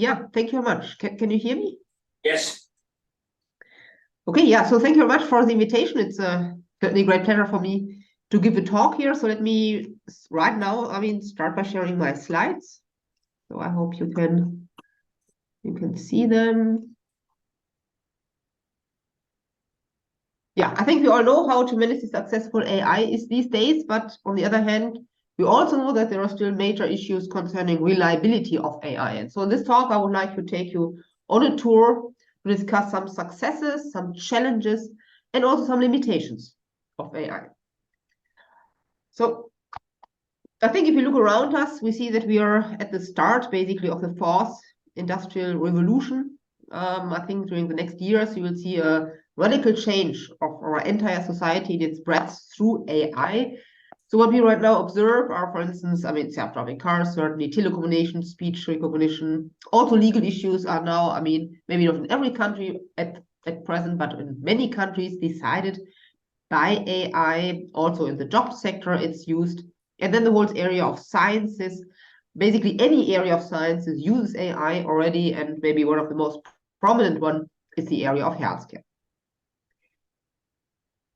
Yeah, thank you very much. Can you hear me? Yes. Okay, yeah, so thank you very much for the invitation. It's certainly a great pleasure for me to give a talk here. So let me right now, start by sharing my slides. So I hope you can see them. Yeah, I think we all know how tremendously successful AI is these days, but on the other hand, we also know that there are still major issues concerning reliability of AI. And so in this talk, I would like to take you on a tour to discuss some successes, some challenges, and also some limitations of AI. So I think if you look around us, we see that we are at the start, basically, of the fourth industrial revolution. I think during the next years, you will see a radical change of our entire society that spreads through AI. So what we right now observe are, for instance, self-driving cars, certainly telecommunications, speech recognition. Also legal issues are now, maybe not in every country at present, but in many countries decided by AI. Also in the job sector, it's used. And then the whole area of sciences, basically any area of sciences uses AI already, and maybe one of the most prominent one is the area of healthcare.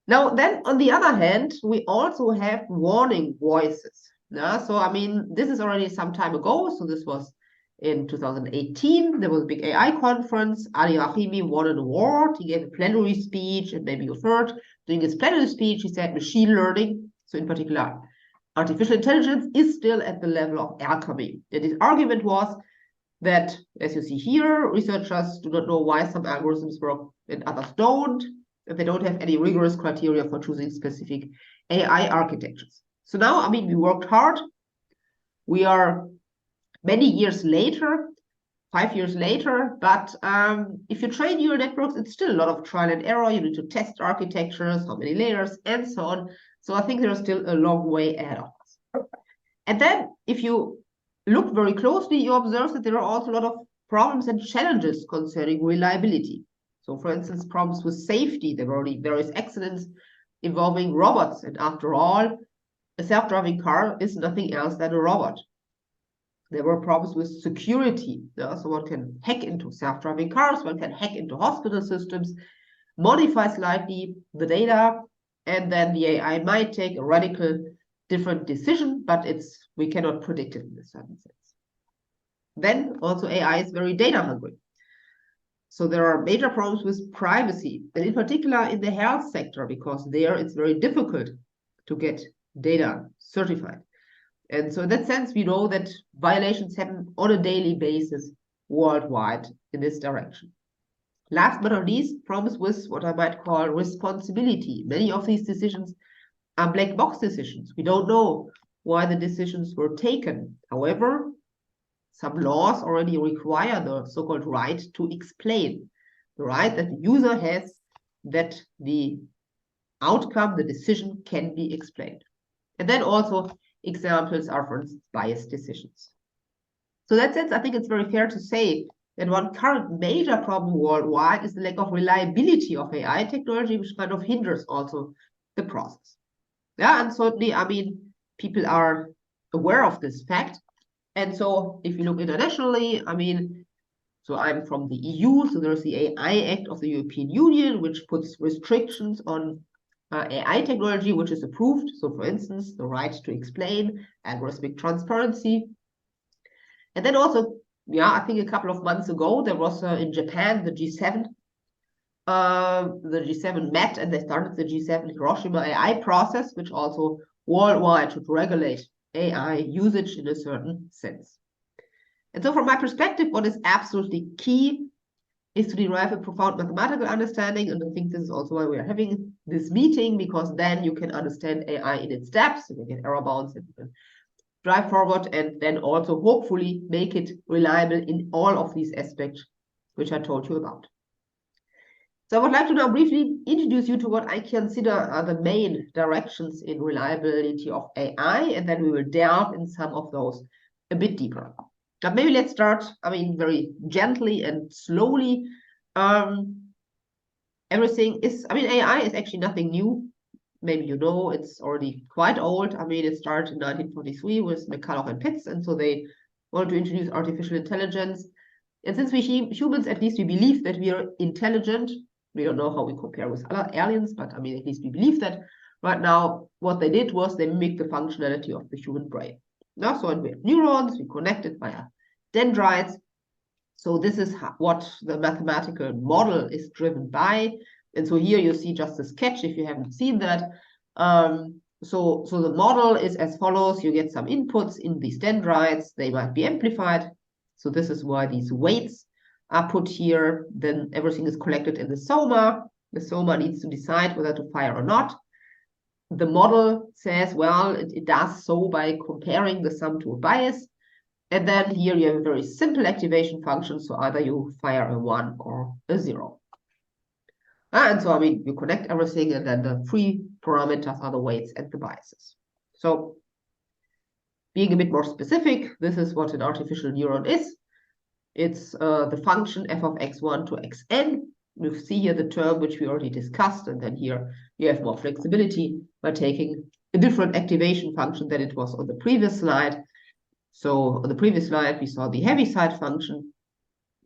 Now, then, on the other hand, we also have warning voices. So, this is already some time ago. So this was in 2018. There was a big AI conference. Ali Rahimi won an award. He gave a plenary speech, and maybe you've heard, during his plenary speech, he said machine learning, so in particular, artificial intelligence, is still at the level of alchemy. And his argument was that, as you see here, researchers do not know why some algorithms work and others don't, and they don't have any rigorous criteria for choosing specific AI architectures. So now, we worked hard. We are many years later, 5 years later, but if you train neural networks, it's still a lot of trial and error. You need to test architectures, how many layers, and so on. So I think there's still a long way ahead of us. And then if you look very closely, you observe that there are also a lot of problems and challenges concerning reliability. So for instance, problems with safety. There were already various accidents involving robots. And after all, a self-driving car is nothing else than a robot. There were problems with security. So one can hack into self-driving cars, one can hack into hospital systems, modify slightly the data, and then the AI might take a radical different decision, but we cannot predict it in a certain sense. Then also AI is very data hungry. So there are major problems with privacy, and in particular in the health sector, because there it's very difficult to get data certified. And so in that sense, we know that violations happen on a daily basis worldwide in this direction. Last but not least, problems with what I might call responsibility. Many of these decisions are black box decisions. We don't know why the decisions were taken. However, some laws already require the so-called right to explain, the right that the user has that the outcome, the decision can be explained. And then also examples are, for instance, biased decisions. So in that sense, I think it's very fair to say that one current major problem worldwide is the lack of reliability of AI technology, which kind of hinders also the process. Yeah, and certainly, people are aware of this fact. And so if you look internationally, so I'm from the EU, so there's the AI Act of the European Union, which puts restrictions on AI technology, which is approved. So for instance, the right to explain, algorithmic transparency. And then also, I think a couple of months ago, there was in Japan, the G7. The G7 met and they started the G7 Hiroshima AI process, which also worldwide should regulate AI usage in a certain sense. And so from my perspective, what is absolutely key is to derive a profound mathematical understanding. And I think this is also why we are having this meeting, because then you can understand AI in its steps, you can get error bounds and drive forward, and then also hopefully make it reliable in all of these aspects which I told you about. So I would like to now briefly introduce you to what I consider are the main directions in reliability of AI, and then we will delve in some of those a bit deeper. But maybe let's start, very gently and slowly. Everything is, AI is actually nothing new. Maybe you know, it's already quite old. It started in 1943 with McCulloch and Pitts, and so they wanted to introduce artificial intelligence. And since we humans, at least we believe that we are intelligent, we don't know how we compare with other aliens, but I mean, at least we believe that right now. What they did was they mimicked the functionality of the human brain. Now, so we have neurons, we connected via dendrites. So this is what the mathematical model is driven by. And so here you see just a sketch if you haven't seen that. So the model is as follows. You get some inputs in these dendrites. They might be amplified. So this is why these weights are put here. Then everything is collected in the soma. The soma needs to decide whether to fire or not. The model says, well, it does so by comparing the sum to a bias. And then here you have a very simple activation function. So either you fire a 1 or a 0. And so, I mean, you connect everything, and then the free parameters are the weights and the biases. So being a bit more specific, this is what an artificial neuron is. It's the function f of x1 to xn. You see here the term which we already discussed, and then here you have more flexibility by taking a different activation function than it was on the previous slide. So on the previous slide, we saw the Heaviside function,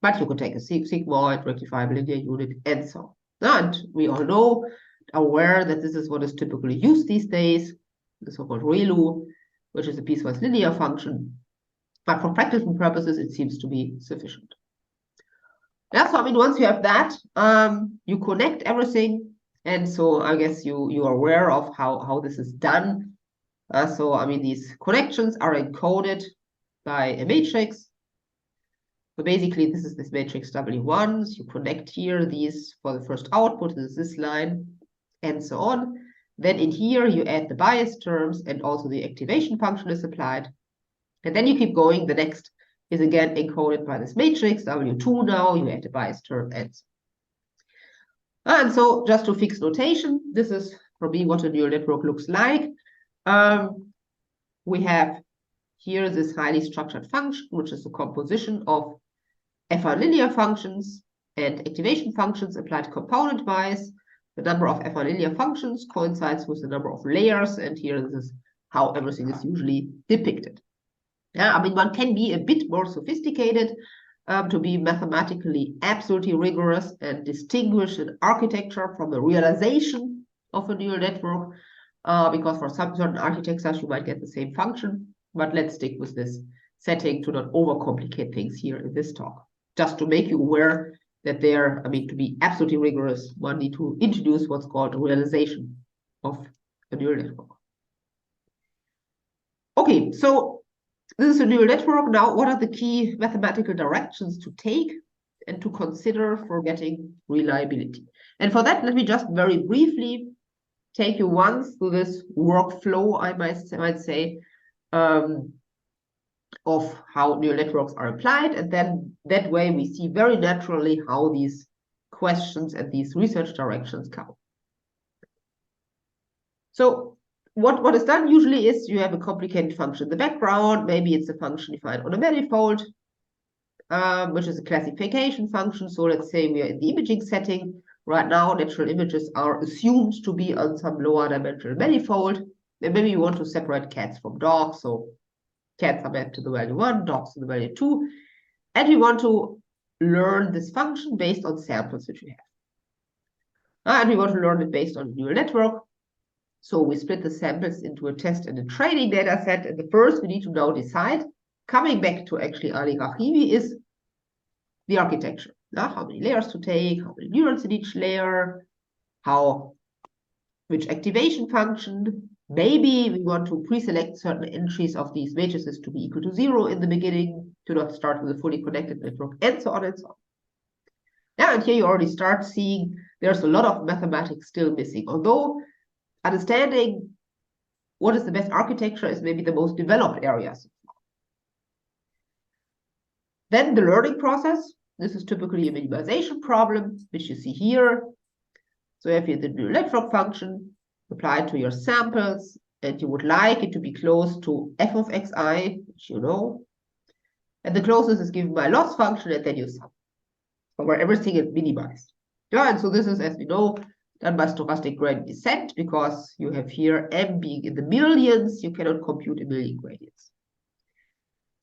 but you could take a sigmoid, rectifiable linear unit, and so on. And we all know, aware that this is what is typically used these days, the so-called ReLU, which is a piecewise linear function. But for practical purposes, it seems to be sufficient. Yeah, so I mean, once you have that, you connect everything. And so I guess you are aware of how this is done. So I mean, these connections are encoded by a matrix. So basically, this is this matrix W1. So you connect here these for the first output, this is this line, and so on. Then in here, you add the bias terms, and also the activation function is applied. And then you keep going. The next is again encoded by this matrix, W2 now, you add the bias term, and so on. And so just to fix notation, this is for me what a neural network looks like. We have here this highly structured function, which is a composition of affine linear functions and activation functions applied component-wise. The number of affine linear functions coincides with the number of layers, and here this is how everything is usually depicted. Yeah, I mean, one can be a bit more sophisticated to be mathematically absolutely rigorous and distinguish an architecture from the realization of a neural network, because for some certain architectures you might get the same function. But let's stick with this setting to not overcomplicate things here in this talk. Just to make you aware that there, I mean, to be absolutely rigorous, one need to introduce what's called realization of a neural network. Okay, so this is a neural network. Now, what are the key mathematical directions to take and to consider for getting reliability? And for that, let me just very briefly take you once through this workflow, I might say, of how neural networks are applied. And then that way we see very naturally how these questions and these research directions come. So what is done usually is you have a complicated function in the background. Maybe it's a function defined on a manifold, which is a classification function. So let's say we are in the imaging setting. Right now, natural images are assumed to be on some lower dimensional manifold. And maybe you want to separate cats from dogs. So cats are mapped to the value 1, dogs to the value 2. And we want to learn this function based on samples which we have. And we want to learn it based on a neural network. So we split the samples into a test and a training data set. And the first we need to now decide, coming back to actually oligarchy, is the architecture. How many layers to take, how many neurons in each layer, which activation function. Maybe we want to pre-select certain entries of these matrices to be equal to 0 in the beginning, to not start with a fully connected network, and so on and so on. Yeah, and here you already start seeing there's a lot of mathematics still missing, although understanding what is the best architecture is maybe the most developed areas. Then the learning process. This is typically a minimization problem, which you see here. So if you have the neural network function applied to your samples, and you would like it to be close to f of xi, which you know, and the closest is given by loss function, and then you sum, where everything is minimized. Yeah, and so this is, as we know, done by stochastic gradient descent, because you have here m being in the millions, you cannot compute a million gradients.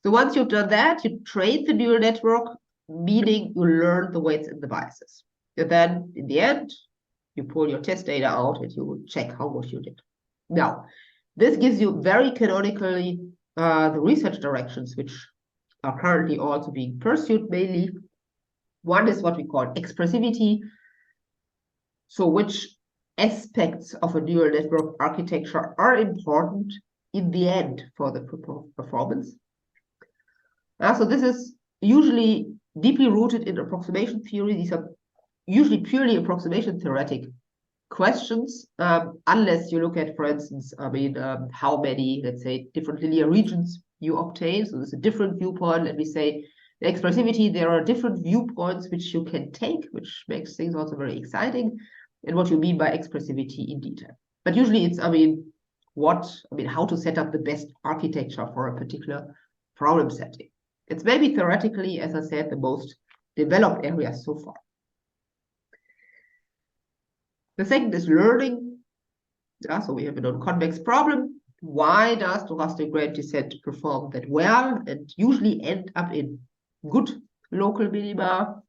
So once you've done that, you train the neural network meaning you learn the weights and the biases. And then in the end, you pull your test data out and you check how good you did. Now, this gives you very canonically the research directions, which are currently also being pursued mainly. One is what we call expressivity. So which aspects of a neural network architecture are important in the end for the performance. So this is usually deeply rooted in approximation theory. These are usually purely approximation theoretic questions, unless you look at, for instance, how many, let's say, different linear regions you obtain. So there's a different viewpoint. Let me say, the expressivity, there are different viewpoints which you can take, which makes things also very exciting, and what you mean by expressivity in detail. But usually it's, how to set up the best architecture for a particular problem setting. It's maybe theoretically, as I said, the most developed area so far. The second is learning. So we have a non-convex problem. Why does stochastic gradient descent perform that well and usually end up in good local minima?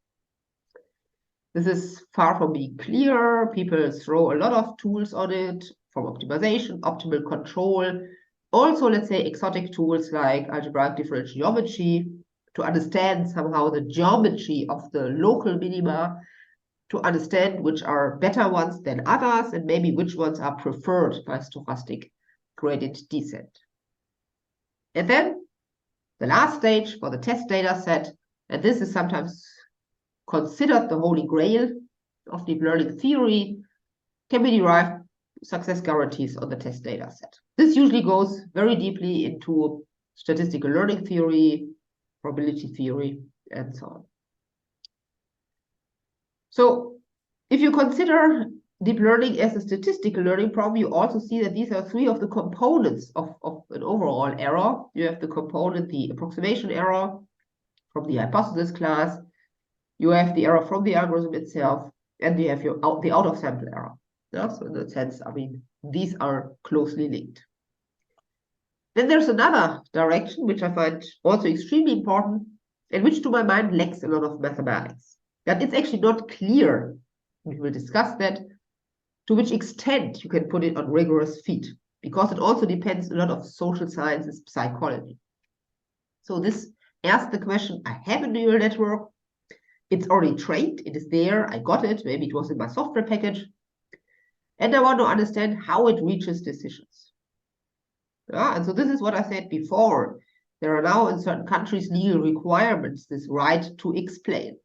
This is far from being clear. People throw a lot of tools on it, from optimization, optimal control, also, let's say, exotic tools like algebraic differential geometry to understand somehow the geometry of the local minima, to understand which are better ones than others, and maybe which ones are preferred by stochastic gradient descent. And then the last stage for the test data set, and this is sometimes considered the holy grail of deep learning theory, can be derived success guarantees on the test data set. This usually goes very deeply into statistical learning theory, probability theory, and so on. So if you consider deep learning as a statistical learning problem, you also see that these are three of the components of an overall error. You have the component, the approximation error from the hypothesis class. You have the error from the algorithm itself, and you have the out-of-sample error. Yeah? So in that sense, these are closely linked. Then there's another direction, which I find also extremely important, and which to my mind lacks a lot of mathematics. That it's actually not clear, we will discuss that, to which extent you can put it on rigorous feet, because it also depends a lot of social sciences, psychology. So this asks the question, I have a neural network, it's already trained, it is there, I got it, maybe it was in my software package, and I want to understand how it reaches decisions. And so this is what I said before. There are now in certain countries legal requirements, this right to explain.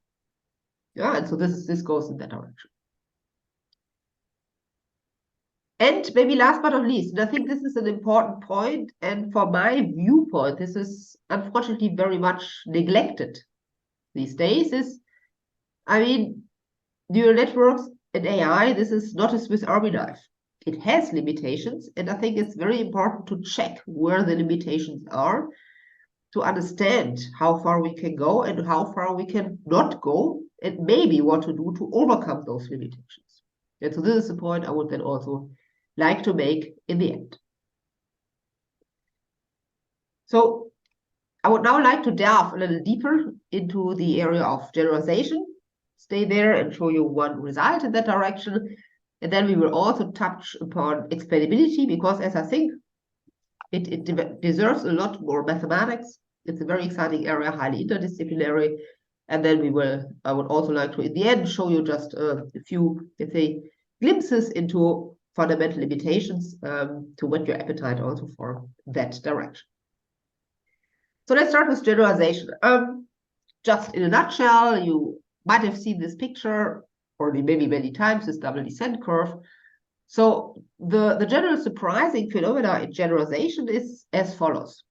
And so this goes in that direction. And maybe last but not least, and I think this is an important point, and for my viewpoint, this is unfortunately very much neglected these days, is, neural networks and AI, this is not a Swiss Army knife. It has limitations, and I think it's very important to check where the limitations are, to understand how far we can go and how far we can not go, and maybe what to do to overcome those limitations. And so this is the point I would then also like to make in the end. So I would now like to delve a little deeper into the area of generalization, stay there and show you one result in that direction. And then we will also touch upon explainability, because as I think it deserves a lot more mathematics. It's a very exciting area, highly interdisciplinary. And then I would also like to, in the end, show you just a few, let's say, glimpses into fundamental limitations to whet your appetite also for that direction. So let's start with generalization. Just in a nutshell, you might have seen this picture, or maybe many times, this double descent curve. So the general surprising phenomena in generalization is as follows.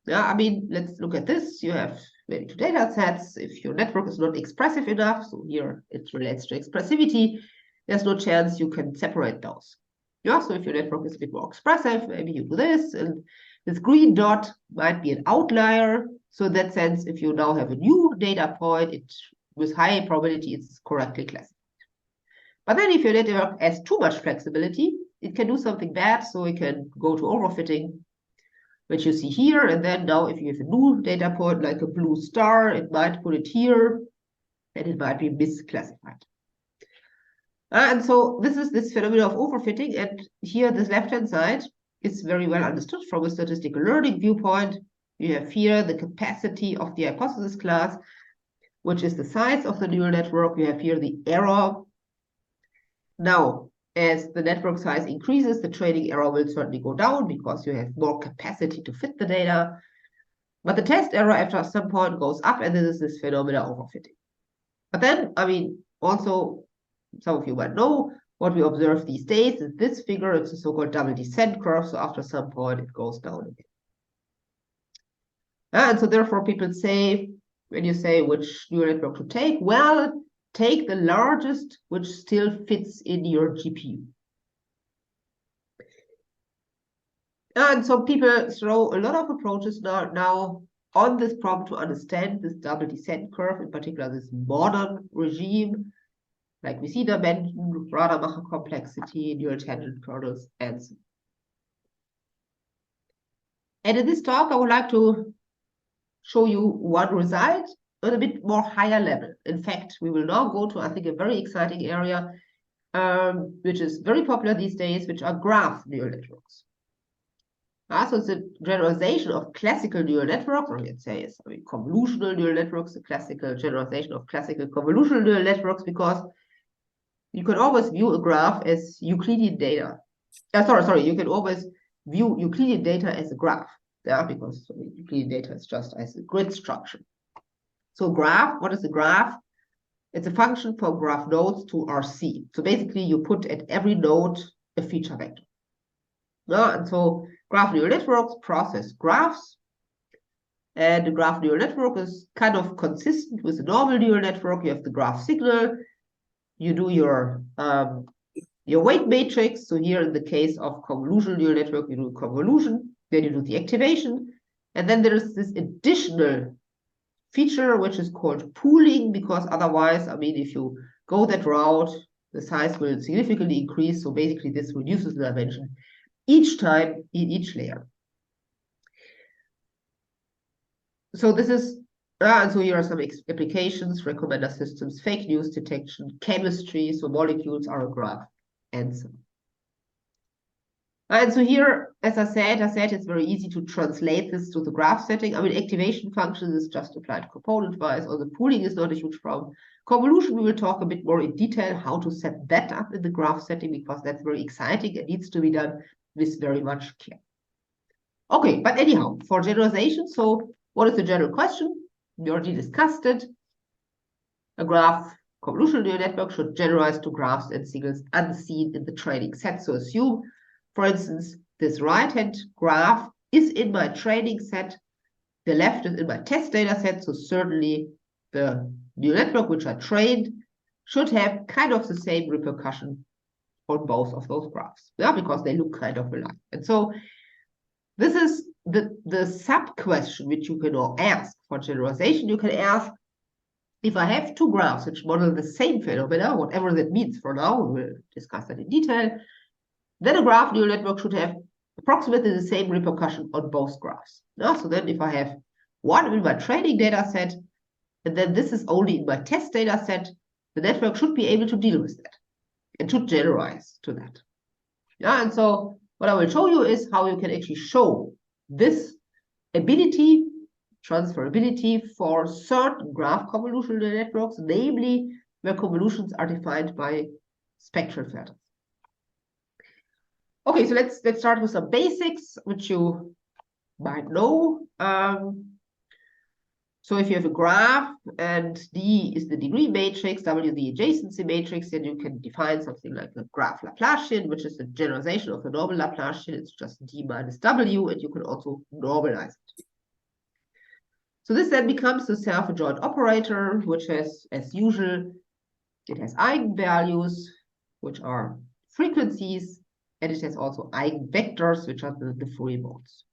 Let's look at this. You have maybe two data sets. If your network is not expressive enough, so here it relates to expressivity, there's no chance you can separate those. So if your network is a bit more expressive, maybe you do this, and this green dot might be an outlier. So in that sense, if you now have a new data point, with high probability, it's correctly classified. But then if your network has too much flexibility, it can do something bad, so it can go to overfitting. which you see here. And then now if you have a new data point like a blue star, it might put it here and it might be misclassified. And so this is this phenomenon of overfitting. And here, this left-hand side is very well understood from a statistical learning viewpoint. You have here the capacity of the hypothesis class, which is the size of the neural network. You have here the error. Now, as the network size increases, the training error will certainly go down because you have more capacity to fit the data. But the test error after some point goes up, and this is this phenomenon of overfitting. But then, I mean, also, some of you might know what we observe these days is this figure. It's a so-called double descent curve. So after some point, it goes down again. And so therefore, people say, when you say which neural network to take, well, take the largest, which still fits in your GPU. And so people throw a lot of approaches now on this problem to understand this double descent curve, in particular this modern regime, like we see dimension, Rademacher complexity, neural tangent kernels, and so on. And in this talk, I would like to show you one result on a bit more higher level. In fact, we will now go to, I think, a very exciting area, which is very popular these days, which are graph neural networks. So it's a generalization of classical neural networks, or let's say it's convolutional neural networks, a classical generalization of classical convolutional neural networks, because you can always view a graph as Euclidean data. You can always view Euclidean data as a graph, because Euclidean data is just as a grid structure. So graph, what is a graph? It's a function for graph nodes to RC. So basically, you put at every node a feature vector. And so graph neural networks process graphs, and the graph neural network is kind of consistent with a normal neural network. You have the graph signal. You do your weight matrix. So here in the case of convolutional neural network, you do convolution, then you do the activation. And then there is this additional feature, which is called pooling, because otherwise, I mean, if you go that route, the size will significantly increase. So basically, this reduces the dimension each time in each layer. So this is, and so here are some applications, recommender systems, fake news detection, chemistry, so molecules are a graph, and so on. And so here, as I said, it's very easy to translate this to the graph setting. I mean, activation function is just applied component-wise, or the pooling is not a huge problem. Convolution, we will talk a bit more in detail how to set that up in the graph setting, because that's very exciting and needs to be done with very much care. Okay, but anyhow, for generalization, so what is the general question? We already discussed it. A graph convolutional neural network should generalize to graphs and signals unseen in the training set. So assume, for instance, this right-hand graph is in my training set, the left is in my test data set, so certainly the neural network which I trained should have kind of the same repercussion on both of those graphs, because they look kind of alike. And so this is the sub-question which you can all ask for generalization. You can ask, if I have two graphs which model the same phenomena, whatever that means for now, we'll discuss that in detail, then a graph neural network should have approximately the same repercussion on both graphs. So then if I have one in my training data set, and then this is only in my test data set, the network should be able to deal with that and should generalize to that. And so what I will show you is how you can actually show this ability, transferability for certain graph convolutional neural networks, namely where convolutions are defined by spectral filters. Okay, so let's start with some basics, which you might know. So if you have a graph and D is the degree matrix, W the adjacency matrix, then you can define something like a graph Laplacian, which is a generalization of the normal Laplacian. It's just D minus W, and you can also normalize it. So this then becomes the self-adjoint operator, which has, as usual, it has eigenvalues, which are frequencies, and it has also eigenvectors, which are the Fourier modes.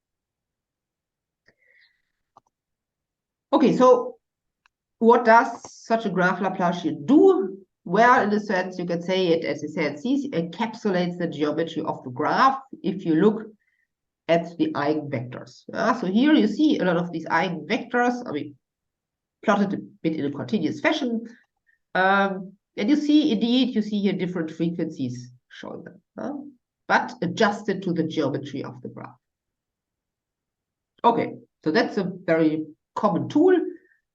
Okay, so what does such a graph Laplacian do? Well, in a sense, you can say it, as I said, encapsulates the geometry of the graph. If you look at the eigenvectors. So here you see a lot of these eigenvectors, I mean, plotted a bit in a continuous fashion. And you see, indeed, you see here different frequencies showing them, but adjusted to the geometry of the graph. Okay, so that's a very common tool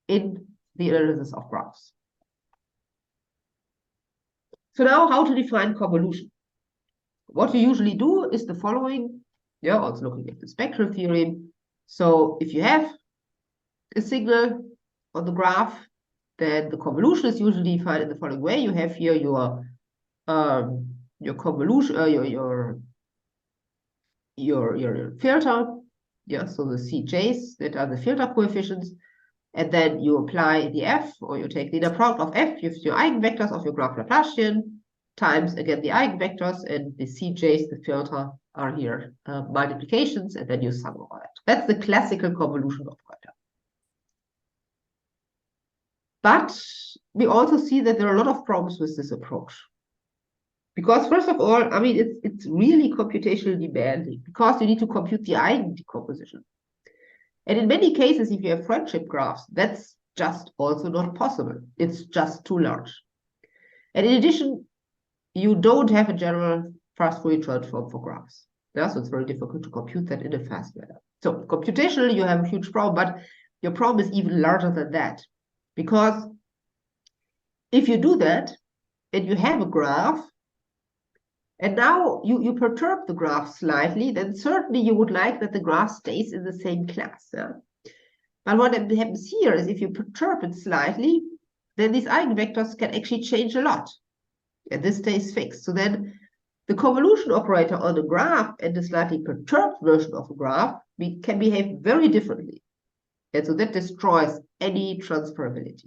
in the analysis of graphs. So now how to define convolution? What you usually do is the following. Yeah, also looking at the spectral theorem. So if you have a signal on the graph, then the convolution is usually defined in the following way. You have here your convolution, your filter. Yeah, so the CJs that are the filter coefficients, and then you apply the F, or you take the inner product of F, you have your eigenvectors of your graph Laplacian, times again the eigenvectors, and the CJs, the filter, are here multiplications, and then you sum all that. That's the classical convolution operator. But we also see that there are a lot of problems with this approach. Because first of all, I mean, it's really computationally demanding, because you need to compute the eigendecomposition. And in many cases, if you have friendship graphs, that's just also not possible. It's just too large. And in addition, you don't have a general fast Fourier transform for graphs. Yeah, so it's very difficult to compute that in a fast manner. So computationally, you have a huge problem, but your problem is even larger than that. Because if you do that, and you have a graph, and now you perturb the graph slightly, then certainly you would like that the graph stays in the same class. Yeah? But what happens here is if you perturb it slightly, then these eigenvectors can actually change a lot. And this stays fixed. So then the convolution operator on the graph and the slightly perturbed version of the graph can behave very differently. And so that destroys any transferability.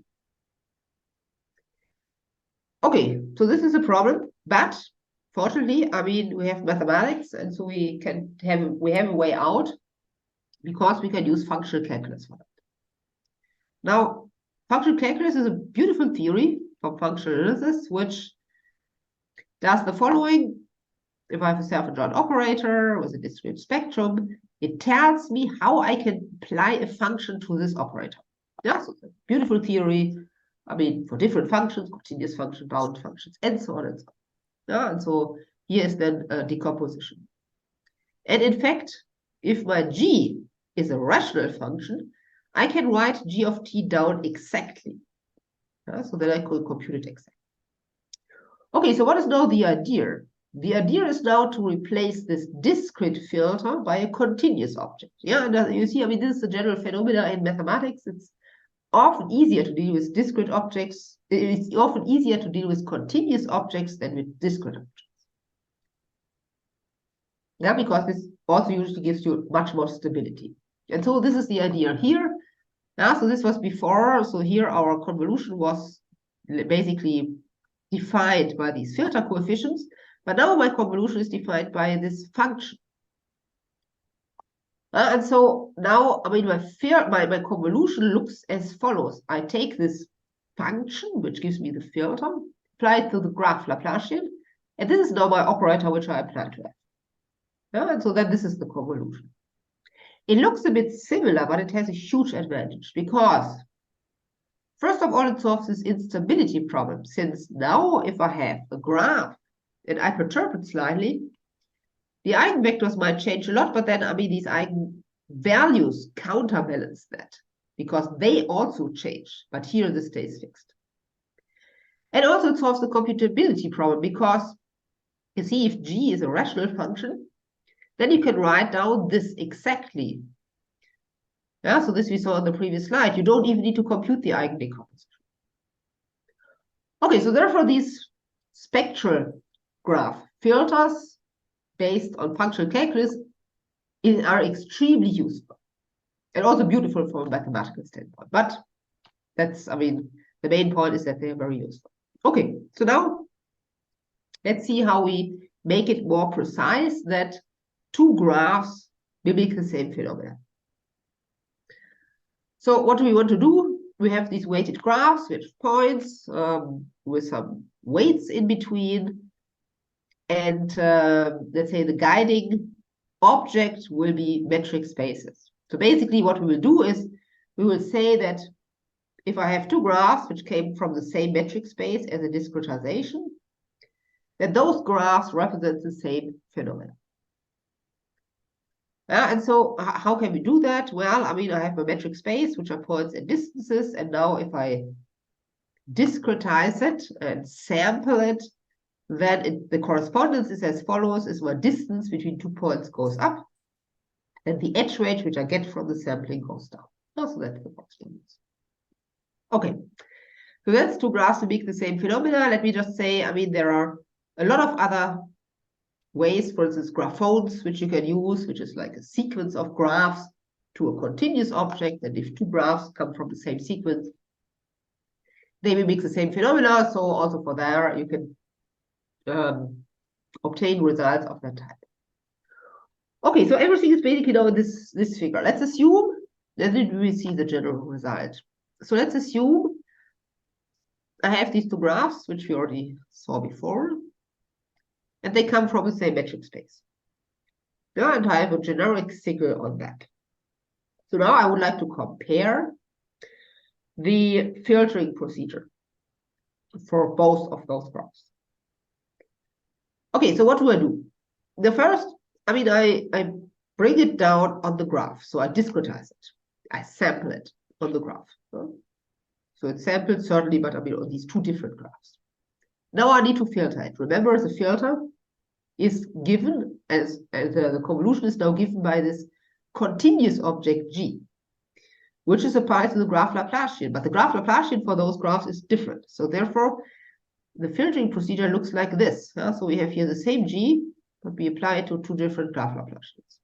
Okay, so this is a problem, but fortunately, I mean, we have mathematics, and so we have a way out, because we can use functional calculus for that. Now, functional calculus is a beautiful theory for functional analysis, which does the following. If I have a self-adjoint operator with a discrete spectrum, it tells me how I can apply a function to this operator. Yeah, so it's a beautiful theory. I mean, for different functions, continuous function, bound functions, and so on and so on. Yeah, and so here is then a decomposition. And in fact, if my g is a rational function, I can write g of t down exactly. Yeah, so that I could compute it exactly. Okay, so what is now the idea? The idea is now to replace this discrete filter by a continuous object. Yeah, and you see, I mean, this is a general phenomena in mathematics. It's often easier to deal with discrete objects. It's often easier to deal with continuous objects than with discrete objects. Yeah, because this also usually gives you much more stability. And so this is the idea here. Yeah, so this was before. So here our convolution was basically defined by these filter coefficients. But now my convolution is defined by this function. And so now, I mean, my convolution looks as follows. I take this function, which gives me the filter, apply it to the graph Laplacian, and this is now my operator, which I apply to F. Yeah, and so then this is the convolution. It looks a bit similar, but it has a huge advantage, because first of all, it solves this instability problem, since now if I have a graph and I perturb it slightly, the eigenvectors might change a lot, but then, I mean, these eigenvalues counterbalance that, because they also change, but here this stays fixed. And also it solves the computability problem, because you see, if g is a rational function, then you can write down this exactly. Yeah, so this we saw on the previous slide. You don't even need to compute the eigendecomposition. Okay, so therefore these spectral graph filters based on functional calculus are extremely useful and also beautiful from a mathematical standpoint. But that's, I mean, the main point is that they are very useful. Okay, so now let's see how we make it more precise that two graphs mimic the same phenomenon. So what do we want to do? We have these weighted graphs with points with some weights in between. And let's say the guiding object will be metric spaces. So basically what we will do is we will say that if I have two graphs which came from the same metric space as a discretization, that those graphs represent the same phenomenon. And so how can we do that? Well, I mean, I have a metric space, which are points and distances. And now if I discretize it and sample it, then the correspondence is as follows, is my distance between 2 points goes up, and the edge range, which I get from the sampling, goes down. So that's the correspondence. Okay, so that's two graphs to make the same phenomena. Let me just say, I mean, there are a lot of other ways, for instance, graphones, which you can use, which is like a sequence of graphs to a continuous object. And if two graphs come from the same sequence, they mimic the same phenomena. So also for there, you can obtain results of that type. Okay, so everything is basically now in this figure. Let's assume that we see the general result. So let's assume I have these two graphs, which we already saw before, and they come from the same metric space. Yeah, and I have a generic signal on that. So now I would like to compare the filtering procedure for both of those graphs. Okay, so what do I do? The first, I mean, I bring it down on the graph. So I discretize it. I sample it on the graph. So it's sampled certainly, but I mean on these two different graphs. Now I need to filter it. Remember, the filter is given as the convolution is now given by this continuous object G, which is applied to the graph Laplacian. But the graph Laplacian for those graphs is different. So therefore, the filtering procedure looks like this. So we have here the same G, but we apply it to two different graph Laplacians.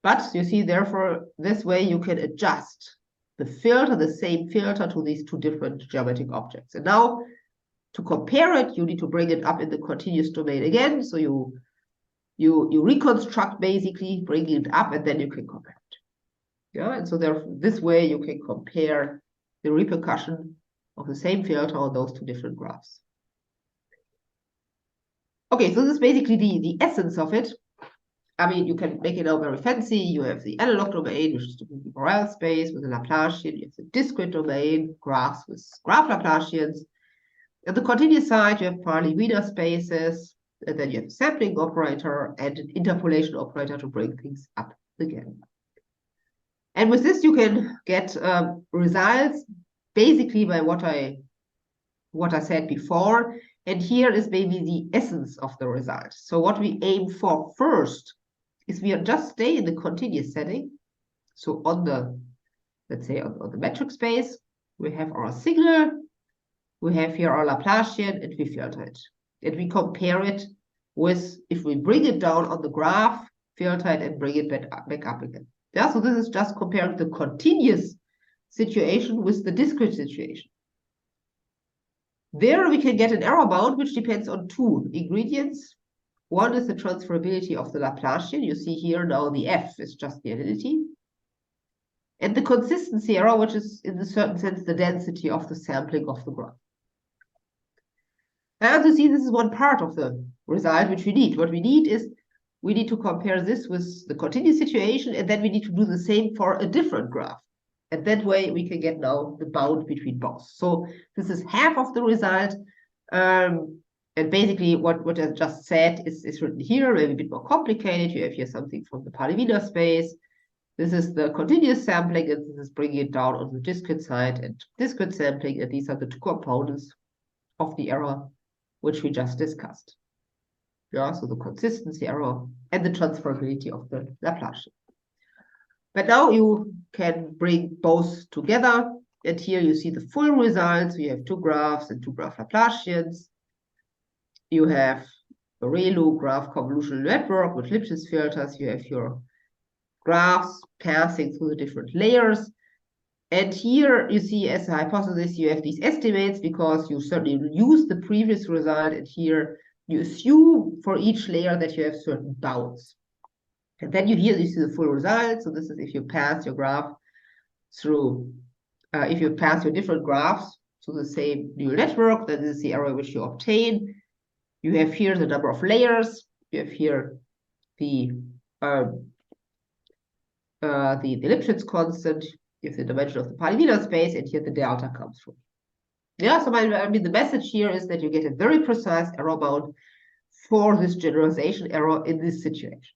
But you see, therefore, this way you can adjust the filter, the same filter, to these two different geometric objects. And now, to compare it, you need to bring it up in the continuous domain again. So you reconstruct, basically, bringing it up, and then you can compare it. Yeah, and so this way you can compare the repercussion of the same filter on those two different graphs. Okay, so this is basically the essence of it. I mean, you can make it now very fancy. You have the analog domain, which is the Borel space with a Laplacian. You have the discrete domain, graphs with graph Laplacians. At the continuous side, you have partly Wiener spaces, and then you have a sampling operator and an interpolation operator to bring things up again. And with this, you can get results basically by what I said before. And here is maybe the essence of the result. So what we aim for first is we just stay in the continuous setting. So on the, let's say on the metric space, we have our signal, we have here our Laplacian, and we filter it. And we compare it with, if we bring it down on the graph, filter it and bring it back up again. Yeah, so this is just comparing the continuous situation with the discrete situation. There we can get an error bound, which depends on two ingredients. One is the transferability of the Laplacian. You see here now the F is just the aridity. And the consistency error, which is in a certain sense the density of the sampling of the graph. And you see, this is one part of the result which we need. What we need is we need to compare this with the continuous situation, and then we need to do the same for a different graph. And that way we can get now the bound between both. So this is half of the result. And basically what I just said is written here, maybe a bit more complicated. You have here something from the Wiener space. This is the continuous sampling, and this is bringing it down on the discrete side and discrete sampling. And these are the two components of the error which we just discussed. Yeah, so the consistency error and the transferability of the Laplacian. But now you can bring both together. And here you see the full results. You have two graphs and two graph Laplacians. You have the ReLU graph convolutional network with Lipschitz filters. You have your graphs passing through the different layers. And here you see, as a hypothesis, you have these estimates because you certainly use the previous result. And here you assume for each layer that you have certain bounds. And then you see the full result. So this is if you pass your graph through, if you pass your different graphs to the same neural network, then this is the error which you obtain. You have here the number of layers. You have here the Lipschitz constant, you have the dimension of the polynomial space, and here the delta comes from. Yeah, so I mean the message here is that you get a very precise error bound for this generalization error in this situation.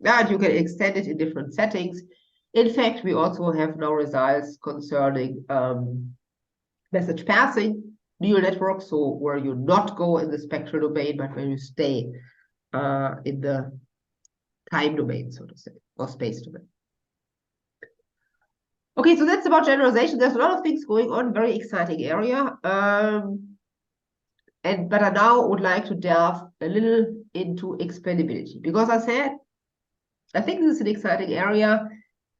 And you can extend it in different settings. In fact, we also have now results concerning message passing neural networks, so where you not go in the spectral domain, but where you stay in the time domain, so to say, or space domain. Okay, so that's about generalization. There's a lot of things going on, very exciting area. But I now would like to delve a little into explainability, because I said, I think this is an exciting area,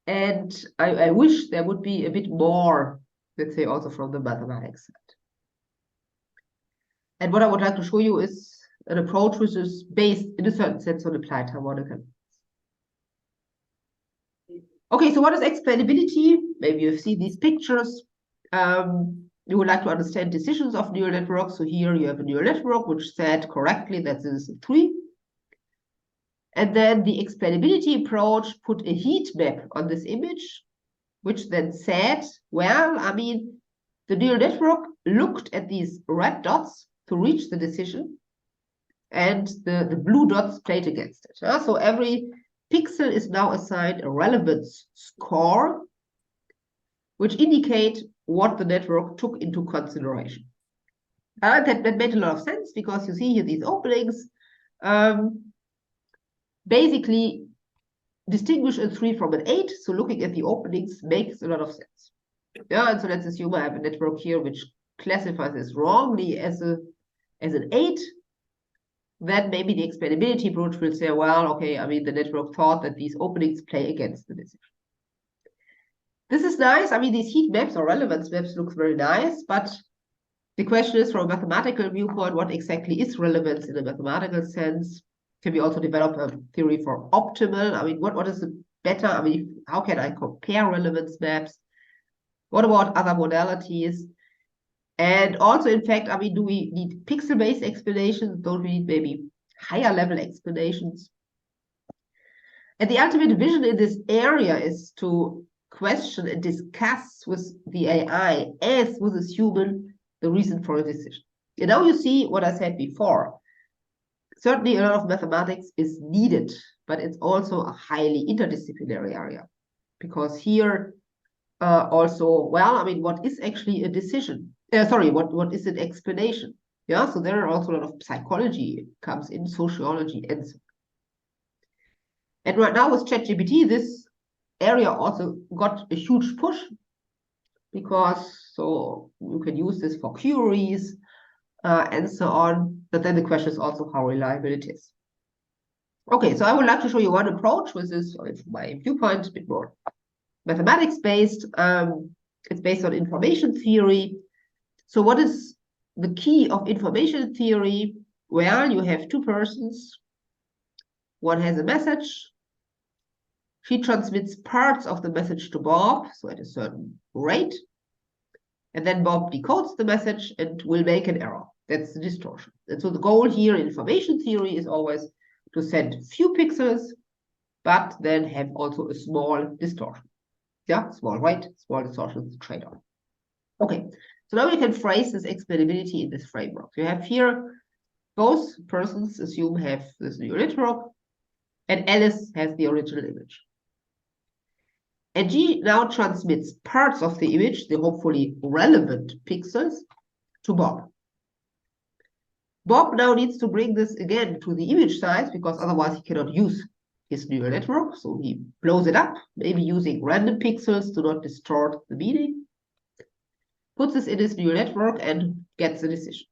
and I wish there would be a bit more, let's say, also from the mathematics side. And what I would like to show you is an approach which is based, in a certain sense, on applied harmonical. Okay, so what is explainability? Maybe you've seen these pictures. You would like to understand decisions of neural networks. So here you have a neural network which said correctly that this is a 3. And then the explainability approach put a heat map on this image, which then said, well, I mean, the neural network looked at these red dots to reach the decision, and the blue dots played against it. So every pixel is now assigned a relevance score, which indicate what the network took into consideration. That made a lot of sense, because you see here these openings basically distinguish a 3 from an 8. So looking at the openings makes a lot of sense. Yeah, and so let's assume I have a network here which classifies this wrongly as an 8. Then maybe the explainability approach will say, well, okay, I mean, the network thought that these openings play against the decision. This is nice. I mean, these heat maps or relevance maps look very nice, but the question is, from a mathematical viewpoint, what exactly is relevance in a mathematical sense? Can we also develop a theory for optimal? I mean, what is the better? I mean, how can I compare relevance maps? What about other modalities? And also, in fact, I mean, do we need pixel-based explanations? Don't we need maybe higher level explanations? And the ultimate vision in this area is to question and discuss with the AI as with a human the reason for a decision. And now you see what I said before. Certainly a lot of mathematics is needed, but it's also a highly interdisciplinary area, because here also, well, I mean, what is actually a decision? Sorry, what is an explanation? Yeah, so there are also a lot of psychology comes in, sociology, and so on. And right now with ChatGPT, this area also got a huge push, because so you can use this for queries and so on. But then the question is also how reliable it is. Okay, so I would like to show you one approach, which is my viewpoint, a bit more mathematics-based. It's based on information theory. So what is the key of information theory? Well, you have 2 persons. One has a message. She transmits parts of the message to Bob, so at a certain rate. And then Bob decodes the message and will make an error. That's the distortion. And so the goal here in information theory is always to send few pixels, but then have also a small distortion. Yeah, small right, small distortion is the trade-off. Okay, so now we can phrase this explainability in this framework. You have here both persons assume have this neural network, and Alice has the original image. And G now transmits parts of the image, the hopefully relevant pixels, to Bob. Bob now needs to bring this again to the image size, because otherwise he cannot use his neural network. So he blows it up, maybe using random pixels to not distort the meaning, puts this in his neural network, and gets a decision.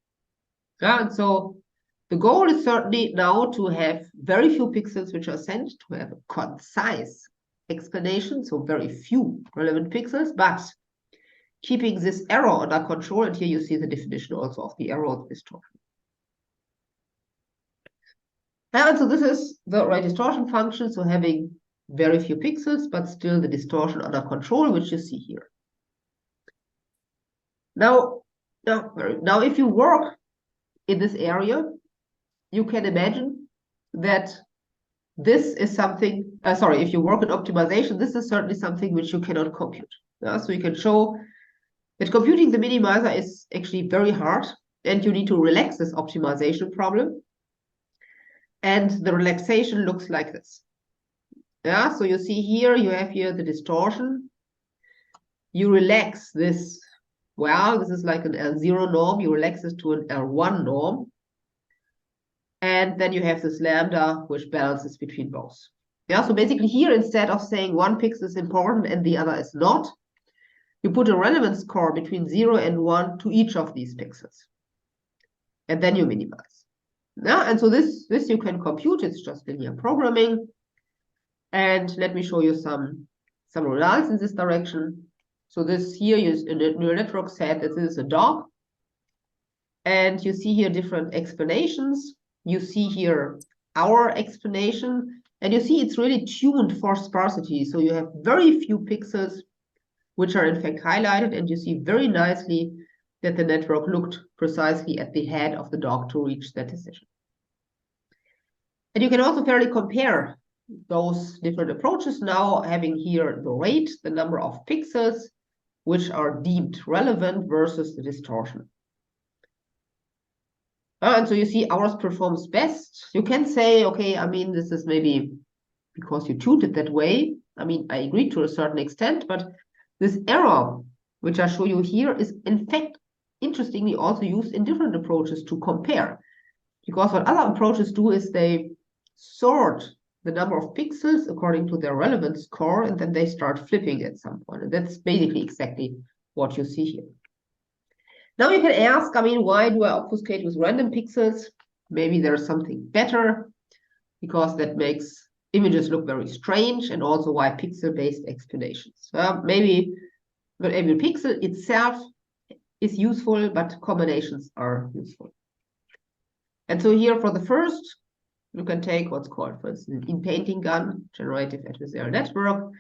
Yeah, and so the goal is certainly now to have very few pixels which are sent, to have a concise explanation, so very few relevant pixels, but keeping this error under control. And here you see the definition also of the error of distortion. And so this is the right distortion function, so having very few pixels, but still the distortion under control, which you see here. Now if you work in this area, you can imagine that this is something, if you work in optimization, this is certainly something which you cannot compute. So you can show that computing the minimizer is actually very hard, and you need to relax this optimization problem. And the relaxation looks like this. So you see here, you have here the distortion. You relax this. Well, this is like an L0 norm. You relax this to an L1 norm. And then you have this lambda, which balances between both. So basically here, instead of saying one pixel is important and the other is not, you put a relevance score between 0 and 1 to each of these pixels. And then you minimize. And so this you can compute. It's just linear programming. And let me show you some results in this direction. So this here is a neural network said that this is a dog. And you see here different explanations. You see here our explanation. And you see it's really tuned for sparsity. So you have very few pixels which are in fact highlighted. And you see very nicely that the network looked precisely at the head of the dog to reach that decision. And you can also fairly compare those different approaches now, having here the rate, the number of pixels which are deemed relevant versus the distortion. And so you see ours performs best. You can say, okay, I mean, this is maybe because you tuned it that way. I mean, I agree to a certain extent, but this error, which I show you here, is in fact, interestingly, also used in different approaches to compare. Because what other approaches do is they sort the number of pixels according to their relevance score, and then they start flipping at some point. And that's basically exactly what you see here. Now you can ask, I mean, why do I obfuscate with random pixels? Maybe there's something better, because that makes images look very strange, and also why pixel-based explanations. Maybe not every pixel itself is useful, but combinations are useful. And so here for the first, you can take what's called, for instance, in painting gun, generative adversarial network.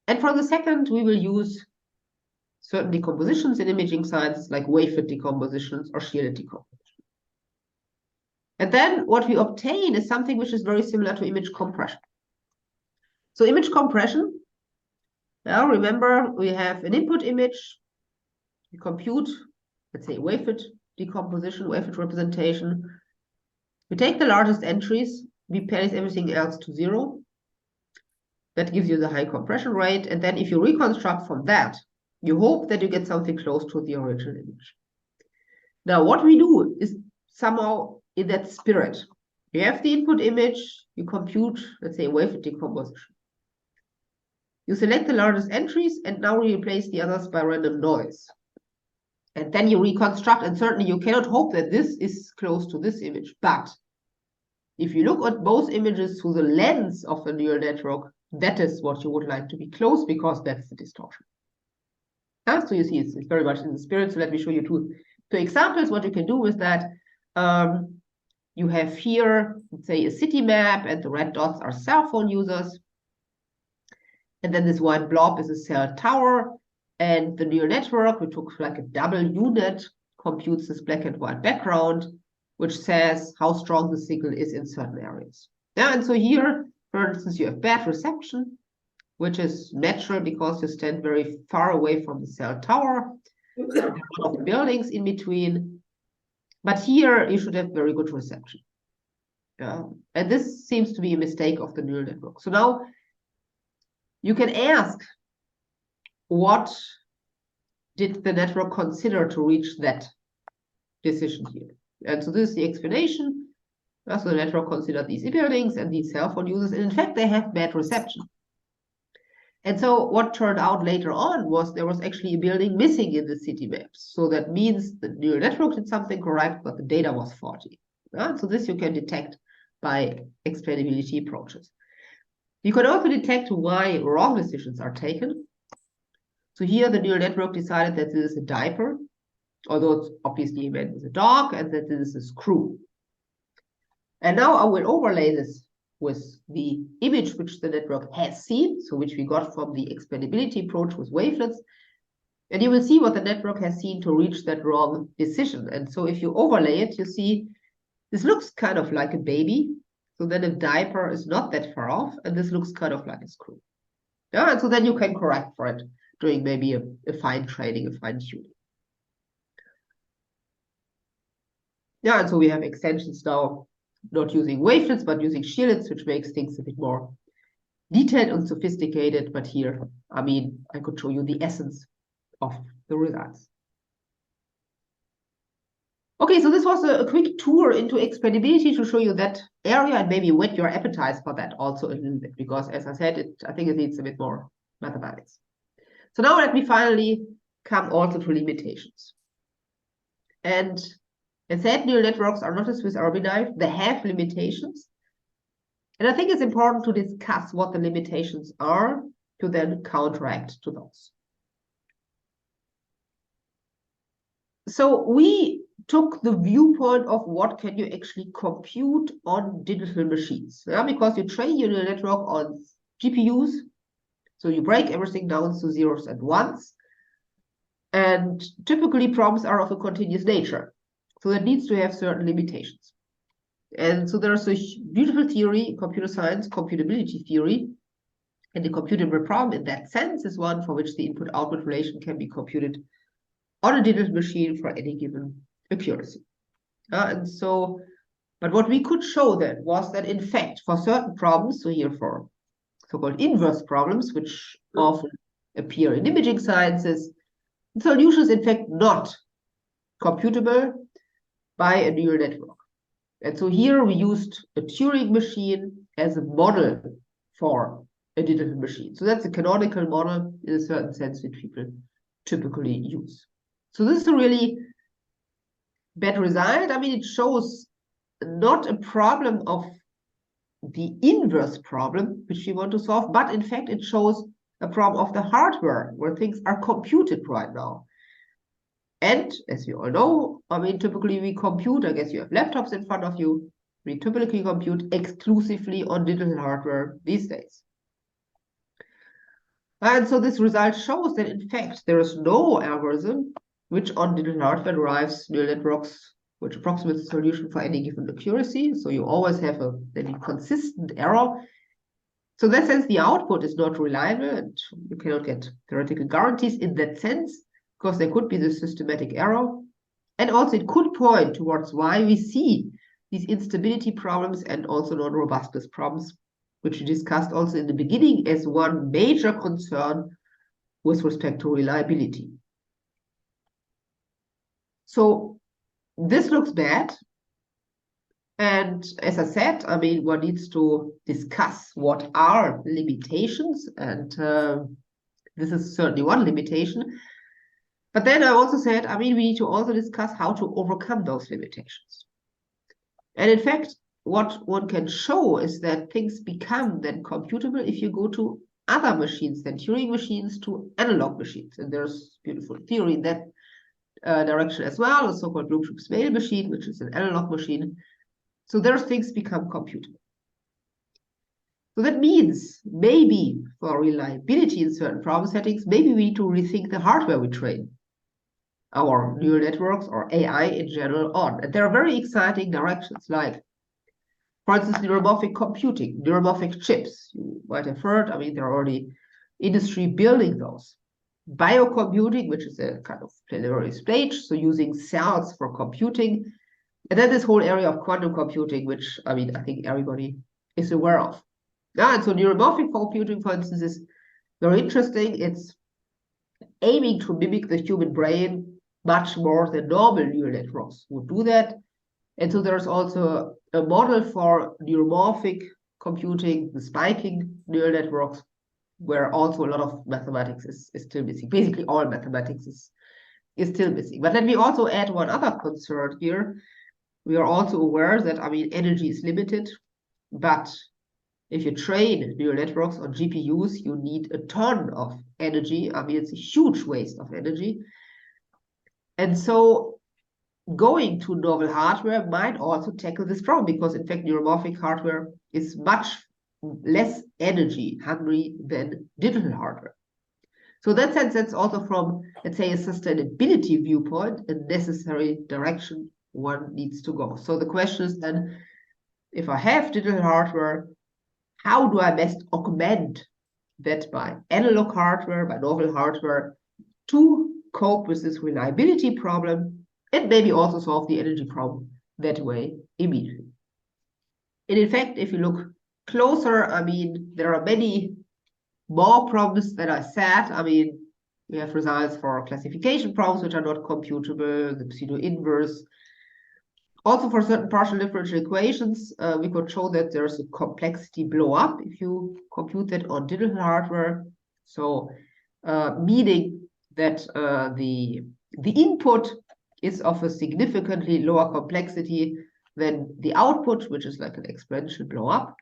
And for the second, we will use certain decompositions in imaging science, like wave-fit decompositions or shielded decomposition. And then what we obtain is something which is very similar to image compression. So image compression, now remember, we have an input image, we compute, let's say, wave-fit decomposition, wave-fit representation. We take the largest entries, we place everything else to 0. That gives you the high compression rate. And then if you reconstruct from that, you hope that you get something close to the original image. Now, what we do is somehow in that spirit. You have the input image, you compute, let's say, wave-fit decomposition. You select the largest entries, and now you replace the others by random noise. And then you reconstruct, and certainly you cannot hope that this is close to this image. But if you look at both images through the lens of a neural network, that is what you would like to be close, because that's the distortion. So you see, it's very much in the spirit. So let me show you two examples. What you can do is that you have here, let's say, a city map, and the red dots are cell phone users. And then this white blob is a cell tower. And the neural network, we took like a double unit, computes this black and white background, which says how strong the signal is in certain areas. And so here, for instance, you have bad reception, which is natural because you stand very far away from the cell tower. There are a lot of buildings in between. But here, you should have very good reception. And this seems to be a mistake of the neural network. So now you can ask, what did the network consider to reach that decision here? And so this is the explanation. So the network considered these buildings and these cell phone users, and in fact, they have bad reception. And so what turned out later on was there was actually a building missing in the city maps. So that means the neural network did something correct, but the data was faulty. So this you can detect by explainability approaches. You can also detect why wrong decisions are taken. So here the neural network decided that this is a diaper, although it's obviously meant with a dog, and that this is a screw. And now I will overlay this with the image which the network has seen, so which we got from the explainability approach with wavelets. And you will see what the network has seen to reach that wrong decision. And so if you overlay it, you see this looks kind of like a baby. So then a diaper is not that far off, and this looks kind of like a screw. Yeah, and so then you can correct for it doing maybe a fine training, a fine tuning. Yeah, and so we have extensions now, not using wavelets, but using shearlets, which makes things a bit more detailed and sophisticated. But here, I mean, I could show you the essence of the results. Okay, so this was a quick tour into explainability to show you that area and maybe whet your appetite for that also a little bit, because as I said, I think it needs a bit more mathematics. So now let me finally come also to limitations. And as said, neural networks are not a Swiss Army knife. They have limitations. And I think it's important to discuss what the limitations are to then counteract to those. So we took the viewpoint of what can you actually compute on digital machines. Yeah? Because you train your neural network on GPUs, so you break everything down to zeros and ones. And typically problems are of a continuous nature. So that needs to have certain limitations. And so there's a beautiful theory, computer science, computability theory. And the computable problem in that sense is one for which the input-output relation can be computed on a digital machine for any given accuracy. And so, but what we could show then was that in fact, for certain problems, so here for so-called inverse problems, which often appear in imaging sciences, the solution is in fact not computable by a neural network. And so here we used a Turing machine as a model for a digital machine. So that's a canonical model in a certain sense which people typically use. So this is a really bad result. I mean, it shows not a problem of the inverse problem which we want to solve, but in fact it shows a problem of the hardware where things are computed right now. And as we all know, I mean, typically we compute, I guess you have laptops in front of you, we typically compute exclusively on digital hardware these days. And so this result shows that in fact there is no algorithm which on digital hardware derives neural networks which approximates the solution for any given accuracy. So you always have a consistent error. So in that sense, the output is not reliable and you cannot get theoretical guarantees in that sense, because there could be this systematic error. And also it could point towards why we see these instability problems and also non-robustness problems, which we discussed also in the beginning as one major concern with respect to reliability. So this looks bad. And as I said, I mean, one needs to discuss what are limitations. And this is certainly one limitation. But then I also said, I mean, we need to also discuss how to overcome those limitations. And in fact, what one can show is that things become then computable if you go to other machines than Turing machines, to analog machines. And there's beautiful theory in that direction as well, a so-called Bloom-Schuh-Smale machine, which is an analog machine. So there's things become computable. So that means maybe for reliability in certain problem settings, maybe we need to rethink the hardware we train our neural networks or AI in general on. And there are very exciting directions, like, for instance, neuromorphic computing, neuromorphic chips. You might have heard, I mean, there are already industry building those. Biocomputing, which is a kind of preliminary stage, so using cells for computing. And then this whole area of quantum computing, which, I mean, I think everybody is aware of. Yeah, and so neuromorphic computing, for instance, is very interesting. It's aiming to mimic the human brain much more than normal neural networks would do that. And so there's also a model for neuromorphic computing, the spiking neural networks, where also a lot of mathematics is still missing. Basically, all mathematics is still missing. But let me also add one other concern here. We are also aware that, I mean, energy is limited, but if you train neural networks on GPUs, you need a ton of energy. I mean, it's a huge waste of energy. And so going to novel hardware might also tackle this problem, because in fact, neuromorphic hardware is much less energy hungry than digital hardware. So in that sense, that's also from, let's say, a sustainability viewpoint, a necessary direction one needs to go. So the question is then, if I have digital hardware, how do I best augment that by analog hardware, by novel hardware, to cope with this reliability problem and maybe also solve the energy problem that way immediately. And in fact, if you look closer, I mean, there are many more problems that I said. I mean, we have results for classification problems which are not computable, the pseudo-inverse. Also for certain partial differential equations, we could show that there's a complexity blow up if you compute that on digital hardware. So meaning that the input is of a significantly lower complexity than the output, which is like an exponential blow up.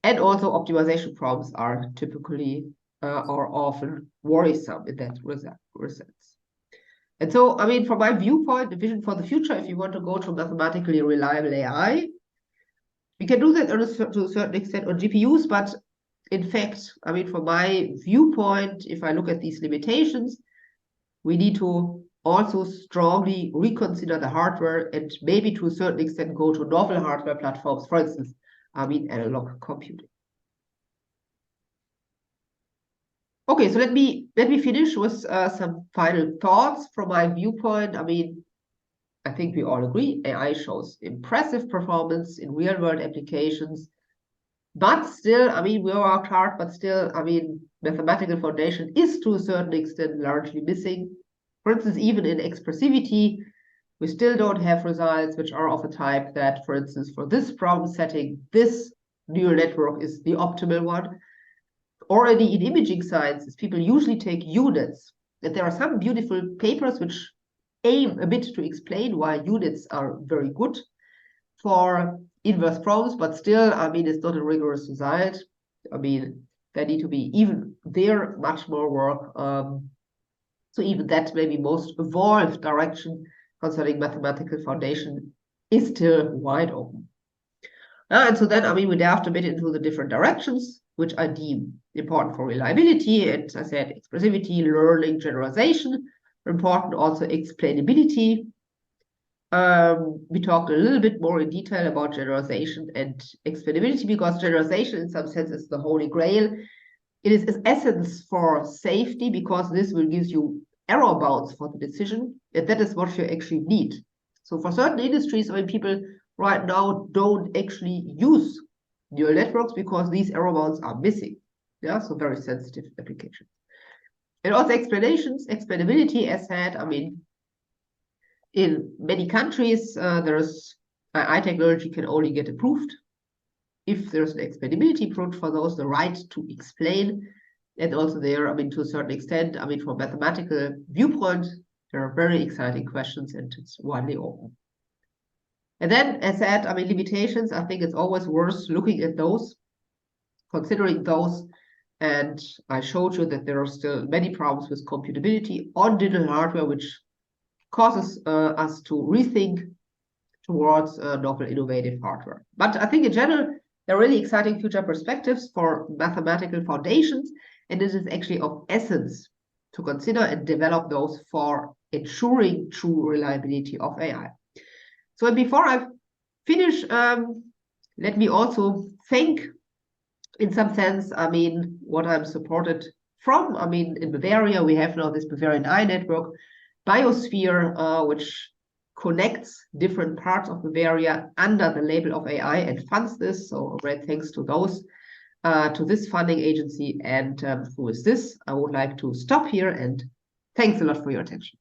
And also optimization problems are typically or often worrisome in that sense. And so, I mean, from my viewpoint, the vision for the future, if you want to go to mathematically reliable AI, we can do that to a certain extent on GPUs, but in fact, I mean, from my viewpoint, if I look at these limitations, we need to also strongly reconsider the hardware and maybe to a certain extent go to novel hardware platforms, for instance, I mean, analog computing. Okay, so let me finish with some final thoughts from my viewpoint. I mean, I think we all agree AI shows impressive performance in real-world applications, but still, I mean, we worked hard, but still, I mean, mathematical foundation is to a certain extent largely missing. For instance, even in expressivity, we still don't have results which are of a type that, for instance, for this problem setting, this neural network is the optimal one. Already in imaging sciences, people usually take units. And there are some beautiful papers which aim a bit to explain why units are very good for inverse problems, but still, I mean, it's not a rigorous result. I mean, there need to be even there much more work. So even that maybe most evolved direction concerning mathematical foundation is still wide open. And so then, I mean, we delved a bit into the different directions which I deem important for reliability. And I said expressivity, learning, generalization, important also explainability. We talked a little bit more in detail about generalization and explainability because generalization in some sense is the holy grail. It is its essence for safety because this will give you error bounds for the decision, and that is what you actually need. So for certain industries, I mean, people right now don't actually use neural networks because these error bounds are missing. Yeah, so very sensitive applications. And also explainability, as said, I mean, in many countries, there's AI technology can only get approved if there's an explainability approach for those, the right to explain. And also there, I mean, to a certain extent, I mean, from a mathematical viewpoint, there are very exciting questions and it's widely open. And then, as said, I mean, limitations, I think it's always worth looking at those, considering those. And I showed you that there are still many problems with computability on digital hardware, which causes us to rethink towards novel innovative hardware. But I think in general, there are really exciting future perspectives for mathematical foundations, and this is actually of essence to consider and develop those for ensuring true reliability of AI. So before I finish, let me also thank, in some sense, I mean, what I'm supported from. I mean, in Bavaria, we have now this Bavarian AI network, Biosphere, which connects different parts of Bavaria under the label of AI and funds this. So great thanks to those, to this funding agency. And with this, I would like to stop here and thanks a lot for your attention.